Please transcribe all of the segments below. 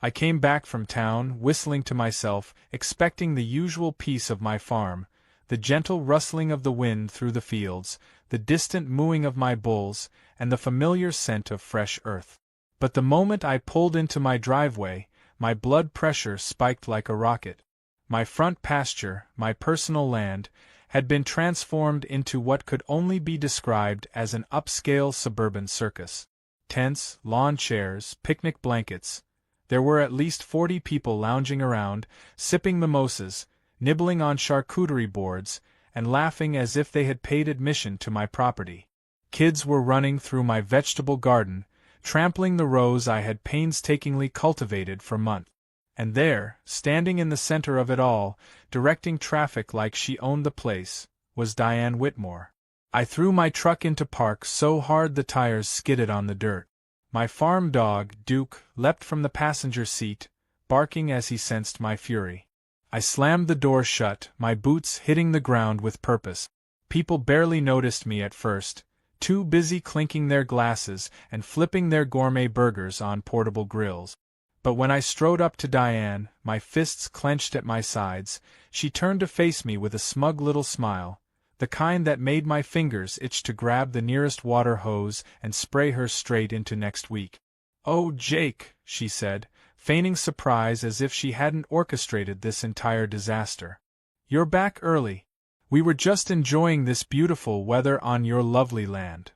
I came back from town, whistling to myself, expecting the usual peace of my farm, the gentle rustling of the wind through the fields, the distant mooing of my bulls, and the familiar scent of fresh earth. But the moment I pulled into my driveway, my blood pressure spiked like a rocket. My front pasture, my personal land, had been transformed into what could only be described as an upscale suburban circus. Tents, lawn chairs, picnic blankets. There were at least 40 people lounging around, sipping mimosas, nibbling on charcuterie boards, and laughing as if they had paid admission to my property. Kids were running through my vegetable garden, trampling the rows I had painstakingly cultivated for months. And there, standing in the center of it all, directing traffic like she owned the place, was Diane Whitmore. I threw my truck into park so hard the tires skidded on the dirt. My farm dog, Duke, leapt from the passenger seat, barking as he sensed my fury. I slammed the door shut, my boots hitting the ground with purpose. People barely noticed me at first, too busy clinking their glasses and flipping their gourmet burgers on portable grills. But when I strode up to Diane, my fists clenched at my sides, she turned to face me with a smug little smile, the kind that made my fingers itch to grab the nearest water hose and spray her straight into next week. "Oh, Jake," she said, feigning surprise as if she hadn't orchestrated this entire disaster. "You're back early. We were just enjoying this beautiful weather on your lovely land."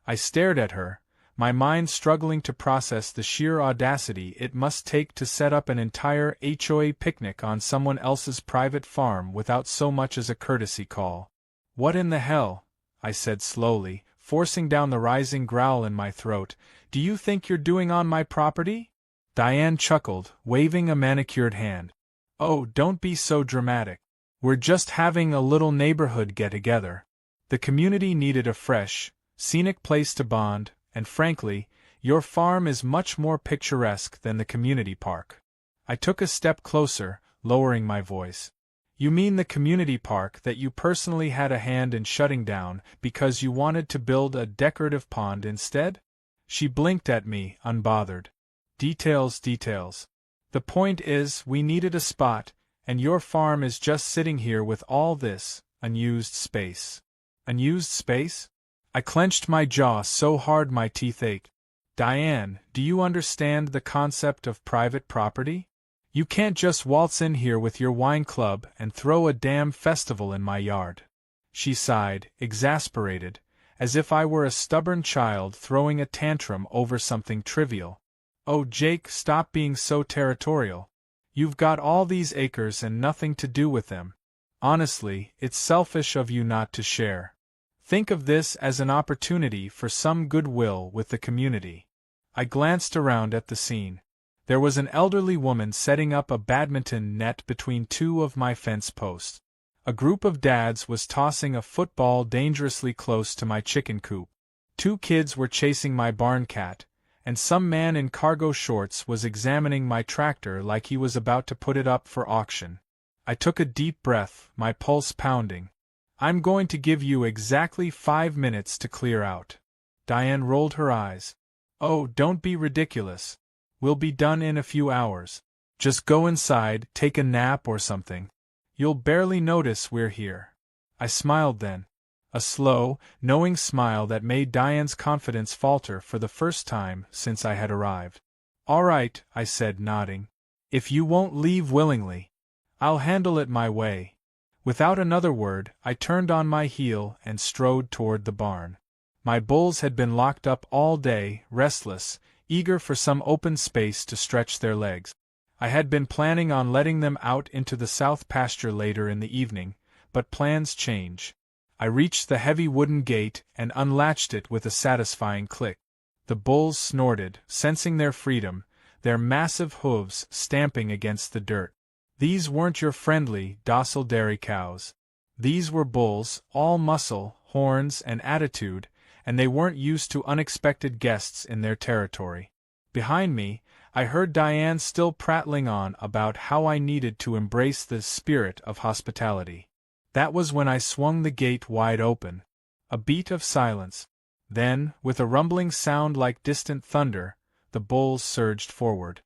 I stared at her, my mind struggling to process the sheer audacity it must take to set up an entire HOA picnic on someone else's private farm without so much as a courtesy call. "What in the hell," I said slowly, forcing down the rising growl in my throat, "do you think you're doing on my property?" Diane chuckled, waving a manicured hand. "Oh, don't be so dramatic. We're just having a little neighborhood get-together. The community needed a fresh, scenic place to bond, and frankly, your farm is much more picturesque than the community park." I took a step closer, lowering my voice. "You mean the community park that you personally had a hand in shutting down because you wanted to build a decorative pond instead?" She blinked at me, unbothered. Details. The point is, we needed a spot, and your farm is just sitting here with all this unused space." "Unused space?" I clenched my jaw so hard my teeth ached. "Diane, do you understand the concept of private property? You can't just waltz in here with your wine club and throw a damn festival in my yard." She sighed, exasperated, as if I were a stubborn child throwing a tantrum over something trivial. "Oh, Jake, stop being so territorial. You've got all these acres and nothing to do with them. Honestly, it's selfish of you not to share. Think of this as an opportunity for some goodwill with the community." I glanced around at the scene. There was an elderly woman setting up a badminton net between two of my fence posts. A group of dads was tossing a football dangerously close to my chicken coop. 2 kids were chasing my barn cat, and some man in cargo shorts was examining my tractor like he was about to put it up for auction. I took a deep breath, my pulse pounding. "I'm going to give you exactly 5 minutes to clear out." Diane rolled her eyes. "Oh, don't be ridiculous. We'll be done in a few hours. Just go inside, take a nap or something. You'll barely notice we're here." I smiled then. A slow, knowing smile that made Diane's confidence falter for the first time since I had arrived. "All right," I said, nodding. "If you won't leave willingly, I'll handle it my way." Without another word, I turned on my heel and strode toward the barn. My bulls had been locked up all day, restless, eager for some open space to stretch their legs. I had been planning on letting them out into the south pasture later in the evening, but plans change. I reached the heavy wooden gate and unlatched it with a satisfying click. The bulls snorted, sensing their freedom, their massive hooves stamping against the dirt. These weren't your friendly, docile dairy cows. These were bulls, all muscle, horns, and attitude, and they weren't used to unexpected guests in their territory. Behind me, I heard Diane still prattling on about how I needed to embrace the spirit of hospitality. That was when I swung the gate wide open. A beat of silence. Then, with a rumbling sound like distant thunder, the bulls surged forward.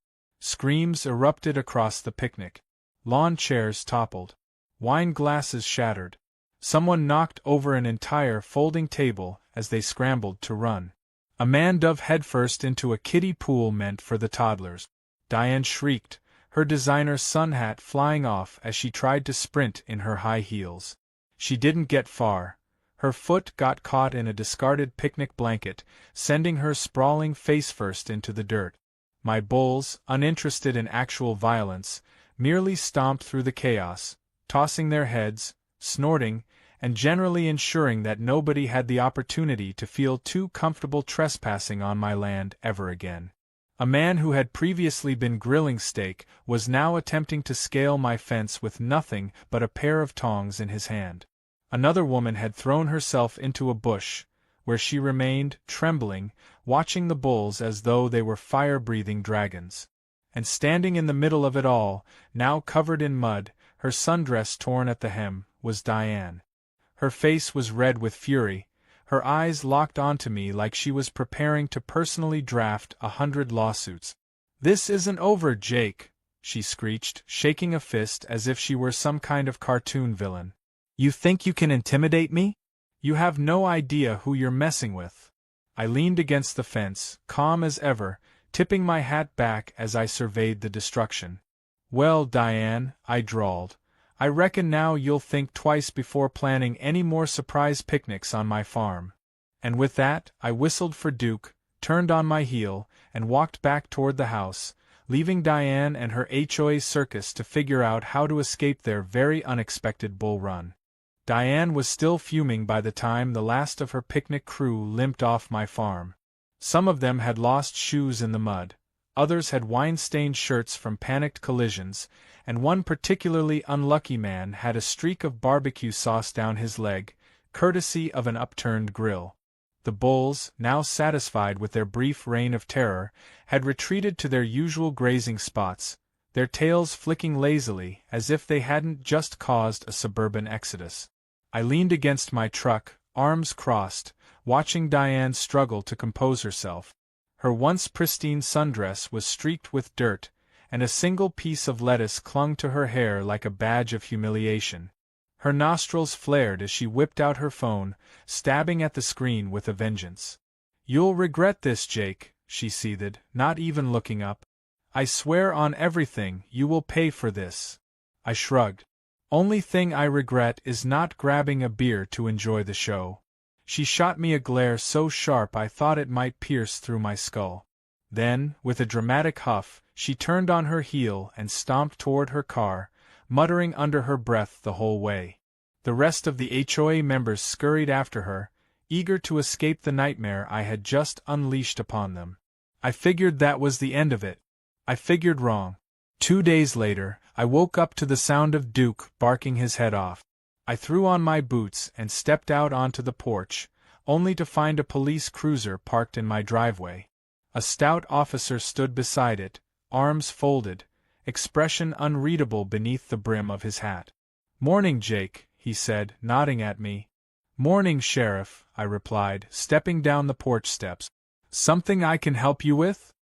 Screams erupted across the picnic. Lawn chairs toppled. Wine glasses shattered. Someone knocked over an entire folding table as they scrambled to run. A man dove headfirst into a kiddie pool meant for the toddlers. Diane shrieked, her designer sun hat flying off as she tried to sprint in her high heels. She didn't get far. Her foot got caught in a discarded picnic blanket, sending her sprawling face-first into the dirt. My bulls, uninterested in actual violence, merely stomped through the chaos, tossing their heads, snorting, and generally ensuring that nobody had the opportunity to feel too comfortable trespassing on my land ever again. A man who had previously been grilling steak was now attempting to scale my fence with nothing but a pair of tongs in his hand. Another woman had thrown herself into a bush, where she remained, trembling, watching the bulls as though they were fire-breathing dragons. And standing in the middle of it all, now covered in mud, her sundress torn at the hem, was Diane. Her face was red with fury, her eyes locked onto me like she was preparing to personally draft 100 lawsuits. "This isn't over, Jake," she screeched, shaking a fist as if she were some kind of cartoon villain. "You think you can intimidate me? You have no idea who you're messing with." I leaned against the fence, calm as ever, tipping my hat back as I surveyed the destruction. "Well, Diane," I drawled, "I reckon now you'll think twice before planning any more surprise picnics on my farm." And with that, I whistled for Duke, turned on my heel, and walked back toward the house, leaving Diane and her HOA circus to figure out how to escape their very unexpected bull run. Diane was still fuming by the time the last of her picnic crew limped off my farm. Some of them had lost shoes in the mud, others had wine-stained shirts from panicked collisions, and one particularly unlucky man had a streak of barbecue sauce down his leg, courtesy of an upturned grill. The bulls, now satisfied with their brief reign of terror, had retreated to their usual grazing spots, their tails flicking lazily as if they hadn't just caused a suburban exodus. I leaned against my truck, arms crossed, watching Diane struggle to compose herself. Her once pristine sundress was streaked with dirt, and a single piece of lettuce clung to her hair like a badge of humiliation. Her nostrils flared as she whipped out her phone, stabbing at the screen with a vengeance. "You'll regret this, Jake," she seethed, not even looking up. "I swear on everything you will pay for this." I shrugged. "Only thing I regret is not grabbing a beer to enjoy the show." She shot me a glare so sharp I thought it might pierce through my skull. Then, with a dramatic huff, she turned on her heel and stomped toward her car, muttering under her breath the whole way. The rest of the HOA members scurried after her, eager to escape the nightmare I had just unleashed upon them. I figured that was the end of it. I figured wrong. 2 days later, I woke up to the sound of Duke barking his head off. I threw on my boots and stepped out onto the porch, only to find a police cruiser parked in my driveway. A stout officer stood beside it, arms folded, expression unreadable beneath the brim of his hat. "Morning, Jake," he said, nodding at me. "Morning, Sheriff," I replied, stepping down the porch steps. "Something I can help you with?"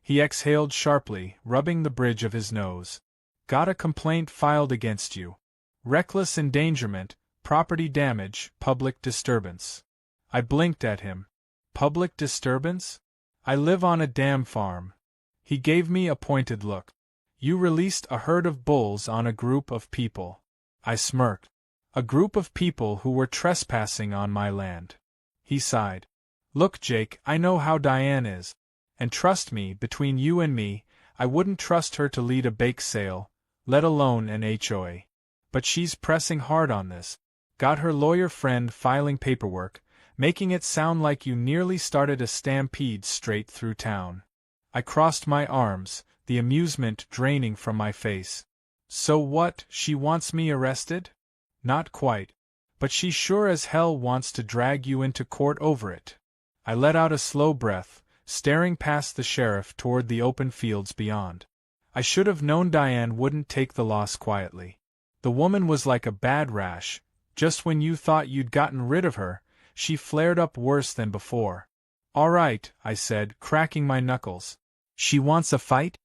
He exhaled sharply, rubbing the bridge of his nose. "Got a complaint filed against you. Reckless endangerment, property damage, public disturbance." I blinked at him. "Public disturbance? I live on a dam farm." He gave me a pointed look. "You released a herd of bulls on a group of people." I smirked. "A group of people who were trespassing on my land." He sighed. "Look, Jake, I know how Diane is. And trust me, between you and me, I wouldn't trust her to lead a bake sale, let alone an HOA. But she's pressing hard on this. Got her lawyer friend filing paperwork, making it sound like you nearly started a stampede straight through town." I crossed my arms, the amusement draining from my face. "So what, she wants me arrested?" "Not quite. But she sure as hell wants to drag you into court over it." I let out a slow breath, staring past the sheriff toward the open fields beyond. I should have known Diane wouldn't take the loss quietly. The woman was like a bad rash. Just when you thought you'd gotten rid of her, she flared up worse than before. "All right," I said, cracking my knuckles. "She wants a fight?"